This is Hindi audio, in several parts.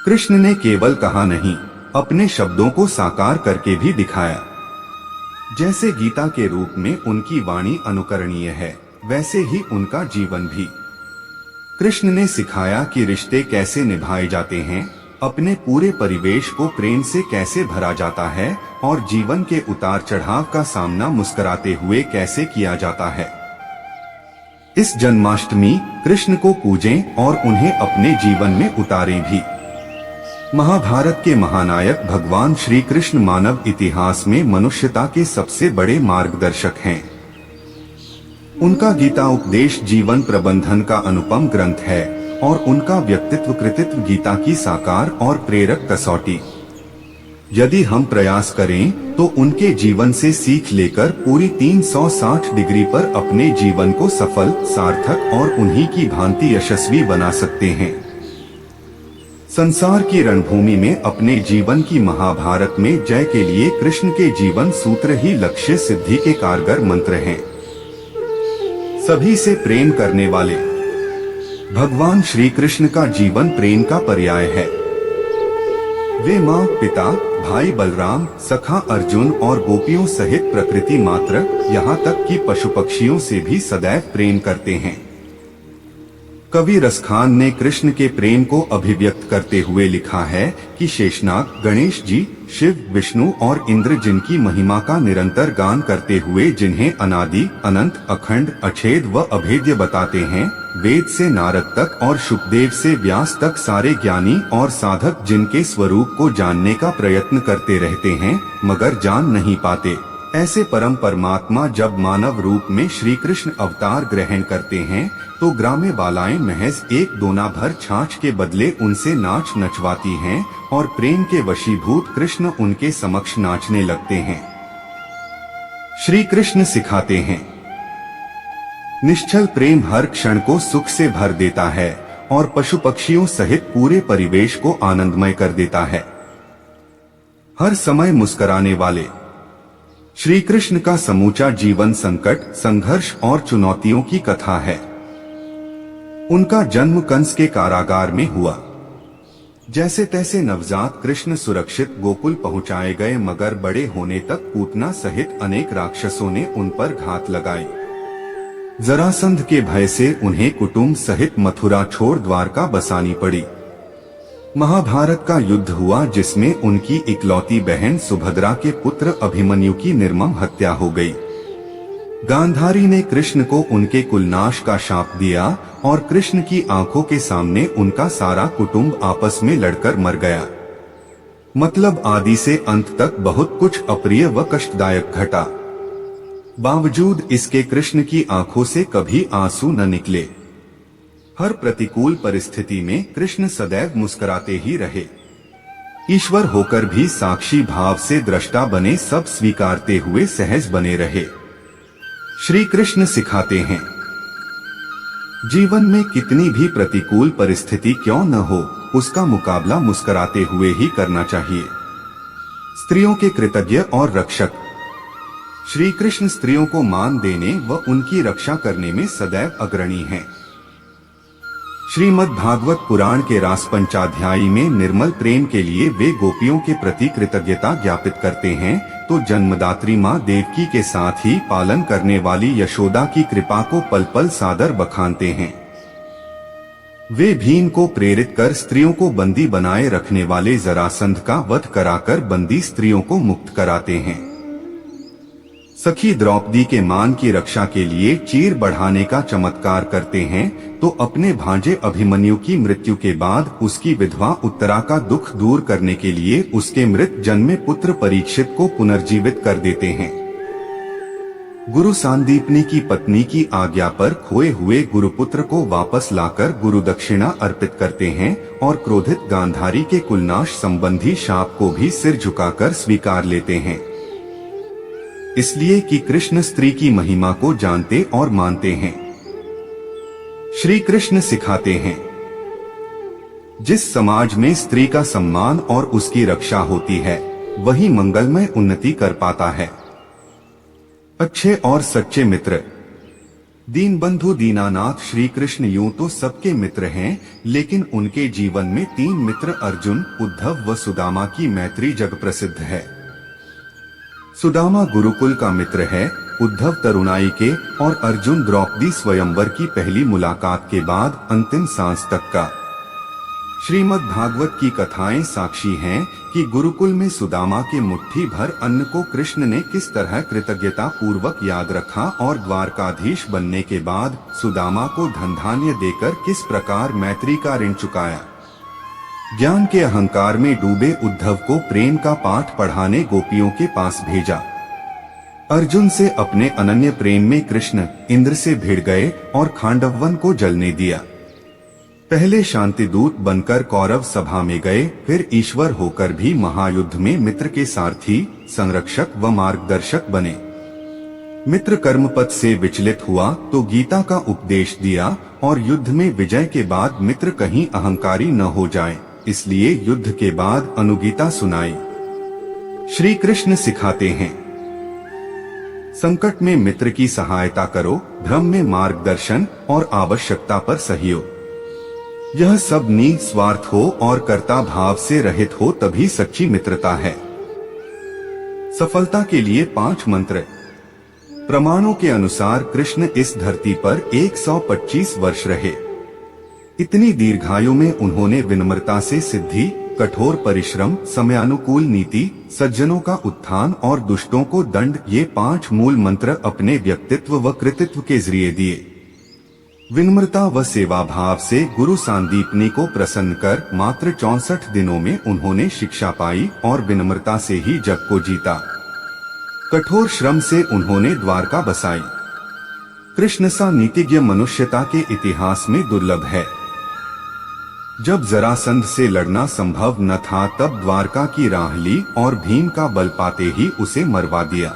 कृष्ण ने केवल कहा नहीं, अपने शब्दों को साकार करके भी दिखाया। जैसे गीता के रूप में उनकी वाणी अनुकरणीय है, वैसे ही उनका जीवन भी। कृष्ण ने सिखाया कि रिश्ते कैसे निभाए जाते हैं, अपने पूरे परिवेश को प्रेम से कैसे भरा जाता है और जीवन के उतार चढ़ाव का सामना मुस्कुराते हुए कैसे किया जाता है। इस जन्माष्टमी कृष्ण को पूजें और उन्हें अपने जीवन में उतारें भी। महाभारत के महानायक भगवान श्री कृष्ण मानव इतिहास में मनुष्यता के सबसे बड़े मार्गदर्शक हैं। उनका गीता उपदेश जीवन प्रबंधन का अनुपम ग्रंथ है और उनका व्यक्तित्व कृतित्व गीता की साकार और प्रेरक कसौटी। यदि हम प्रयास करें तो उनके जीवन से सीख लेकर पूरी 360 डिग्री पर अपने जीवन को सफल, सार्थक और उन्हीं की भांति यशस्वी बना सकते हैं। संसार की रणभूमि में अपने जीवन की महाभारत में जय के लिए कृष्ण के जीवन सूत्र ही लक्ष्य सिद्धि के कारगर मंत्र हैं। सभी से प्रेम करने वाले भगवान श्री कृष्ण का जीवन प्रेम का पर्याय है। वे माँ, पिता, भाई बलराम, सखा अर्जुन और गोपियों सहित प्रकृति मात्र, यहाँ तक कि पशु पक्षियों से भी सदैव प्रेम करते हैं। कवि रसखान ने कृष्ण के प्रेम को अभिव्यक्त करते हुए लिखा है कि शेषनाग, गणेश जी, शिव, विष्णु और इंद्र जिनकी महिमा का निरंतर गान करते हुए जिन्हें अनादि, अनंत, अखंड, अछेद व अभेद्य बताते हैं, वेद से नारद तक और शुकदेव से व्यास तक सारे ज्ञानी और साधक जिनके स्वरूप को जानने का प्रयत्न करते रहते हैं मगर जान नहीं पाते, ऐसे परम परमात्मा जब मानव रूप में श्री कृष्ण अवतार ग्रहण करते हैं तो ग्राम्य बालाएं महज एक दोना भर छाछ के बदले उनसे नाच नचवाती हैं और प्रेम के वशीभूत कृष्ण उनके समक्ष नाचने लगते हैं। श्री कृष्ण सिखाते हैं, निश्चल प्रेम हर क्षण को सुख से भर देता है और पशु पक्षियों सहित पूरे परिवेश को आनंदमय कर देता है। हर समय मुस्कुराने वाले श्री कृष्ण का समूचा जीवन संकट, संघर्ष और चुनौतियों की कथा है। उनका जन्म कंस के कारागार में हुआ। जैसे तैसे नवजात कृष्ण सुरक्षित गोकुल पहुंचाए गए मगर बड़े होने तक पूतना सहित अनेक राक्षसों ने उन पर घात लगाई। जरासंध के भय से उन्हें कुटुंब सहित मथुरा छोड़ द्वारका बसानी पड़ी। महाभारत का युद्ध हुआ जिसमें उनकी इकलौती बहन सुभद्रा के पुत्र अभिमन्यु की निर्मम हत्या हो गई। गांधारी ने कृष्ण को उनके कुलनाश का शाप दिया और कृष्ण की आंखों के सामने उनका सारा कुटुंब आपस में लड़कर मर गया। मतलब आदि से अंत तक बहुत कुछ अप्रिय व कष्टदायक घटा। बावजूद इसके कृष्ण की आंखों से कभी आंसू न निकले। हर प्रतिकूल परिस्थिति में कृष्ण सदैव मुस्कुराते ही रहे। ईश्वर होकर भी साक्षी भाव से दृष्टा बने, सब स्वीकारते हुए सहज बने रहे। श्री कृष्ण सिखाते हैं, जीवन में कितनी भी प्रतिकूल परिस्थिति क्यों न हो, उसका मुकाबला मुस्कुराते हुए ही करना चाहिए। स्त्रियों के कृतज्ञ और रक्षक श्री कृष्ण स्त्रियों को मान देने व उनकी रक्षा करने में सदैव अग्रणी हैं। श्रीमद् भागवत पुराण के रास पंचाध्यायी में निर्मल प्रेम के लिए वे गोपियों के प्रति कृतज्ञता ज्ञापित करते हैं तो जन्मदात्री माँ देवकी के साथ ही पालन करने वाली यशोदा की कृपा को पल पल सादर बखानते हैं। वे भीम को प्रेरित कर स्त्रियों को बंदी बनाए रखने वाले जरासंध का वध कराकर बंदी स्त्रियों को मुक्त कराते हैं। सखी द्रौपदी के मान की रक्षा के लिए चीर बढ़ाने का चमत्कार करते हैं तो अपने भांजे अभिमन्यु की मृत्यु के बाद उसकी विधवा उत्तरा का दुख दूर करने के लिए उसके मृत जन्मे पुत्र परीक्षित को पुनर्जीवित कर देते हैं। गुरु सांदीपनी की पत्नी की आज्ञा पर खोए हुए गुरुपुत्र को वापस लाकर गुरु दक्षिणा अर्पित करते हैं और क्रोधित गांधारी के कुलनाश संबंधी शाप को भी सिर झुकाकर स्वीकार लेते हैं, इसलिए कि कृष्ण स्त्री की महिमा को जानते और मानते हैं। श्री कृष्ण सिखाते हैं, जिस समाज में स्त्री का सम्मान और उसकी रक्षा होती है वही मंगलमय उन्नति कर पाता है। अच्छे और सच्चे मित्र दीनबंधु दीनानाथ श्री कृष्ण यूं तो सबके मित्र हैं, लेकिन उनके जीवन में 3 मित्र अर्जुन, उद्धव व सुदामा की मैत्री जग प्रसिद्ध है। सुदामा गुरुकुल का मित्र है, उद्धव तरुणाई के और अर्जुन द्रौपदी स्वयंवर की पहली मुलाकात के बाद अंतिम सांस तक का। श्रीमद् भागवत की कथाएं साक्षी हैं कि गुरुकुल में सुदामा के मुट्ठी भर अन्न को कृष्ण ने किस तरह कृतज्ञता पूर्वक याद रखा और द्वारकाधीश बनने के बाद सुदामा को धन धान्य देकर किस प्रकार मैत्री का ऋण चुकाया। ज्ञान के अहंकार में डूबे उद्धव को प्रेम का पाठ पढ़ाने गोपियों के पास भेजा। अर्जुन से अपने अनन्य प्रेम में कृष्ण इंद्र से भिड़ गए और खांडव वन को जलने दिया। पहले शांति दूत बनकर कौरव सभा में गए, फिर ईश्वर होकर भी महायुद्ध में मित्र के सारथी, संरक्षक व मार्गदर्शक बने। मित्र कर्मपथ से विचलित हुआ तो गीता का उपदेश दिया और युद्ध में विजय के बाद मित्र कहीं अहंकारी न हो जाए, इसलिए युद्ध के बाद अनुगीता सुनाई। श्री कृष्ण सिखाते हैं, संकट में मित्र की सहायता करो, भ्रम में मार्गदर्शन और आवश्यकता पर सहयोग। यह सब निस्वार्थ हो और कर्ता भाव से रहित हो तभी सच्ची मित्रता है। सफलता के लिए 5 मंत्र। प्रमाणों के अनुसार कृष्ण इस धरती पर 125 वर्ष रहे। इतनी दीर्घायु में उन्होंने विनम्रता से सिद्धि, कठोर परिश्रम, समयानुकूल नीति, सज्जनों का उत्थान और दुष्टों को दंड, ये 5 मूल मंत्र अपने व्यक्तित्व व कृतित्व के जरिए दिए। विनम्रता व सेवा भाव से गुरु सांदीपनी को प्रसन्न कर मात्र 64 दिनों में उन्होंने शिक्षा पाई और विनम्रता से ही जग को जीता। कठोर श्रम से उन्होंने द्वारका बसाई। कृष्ण सा नीतिज्ञ मनुष्यता के इतिहास में दुर्लभ है। जब जरासंध से लड़ना संभव न था तब द्वारका की राह ली और भीम का बल पाते ही उसे मरवा दिया।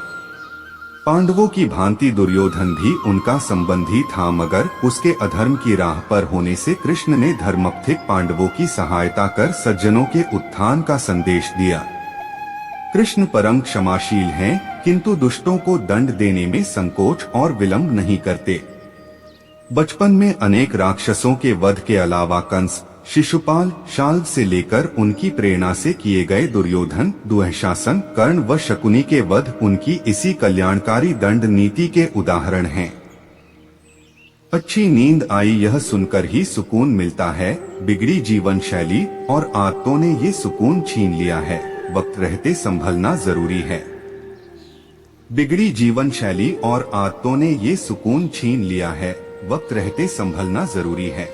पांडवों की भांति दुर्योधन भी उनका संबंधी था, मगर उसके अधर्म की राह पर होने से कृष्ण ने धर्मपथिक पांडवों की सहायता कर सज्जनों के उत्थान का संदेश दिया। कृष्ण परम क्षमाशील हैं, किंतु दुष्टों को दंड देने में संकोच और विलंब नहीं करते। बचपन में अनेक राक्षसों के वध के अलावा कंस, शिशुपाल, शाल्व से लेकर उनकी प्रेरणा से किए गए दुर्योधन, दुःशासन, कर्ण व शकुनी के वध उनकी इसी कल्याणकारी दंड नीति के उदाहरण हैं। अच्छी नींद आई यह सुनकर ही सुकून मिलता है, बिगड़ी जीवन शैली और आदतों ने ये सुकून छीन लिया है, वक्त रहते संभलना जरूरी है। बिगड़ी जीवन शैली और आदतों ने ये सुकून छीन लिया है, वक्त रहते संभलना जरूरी है।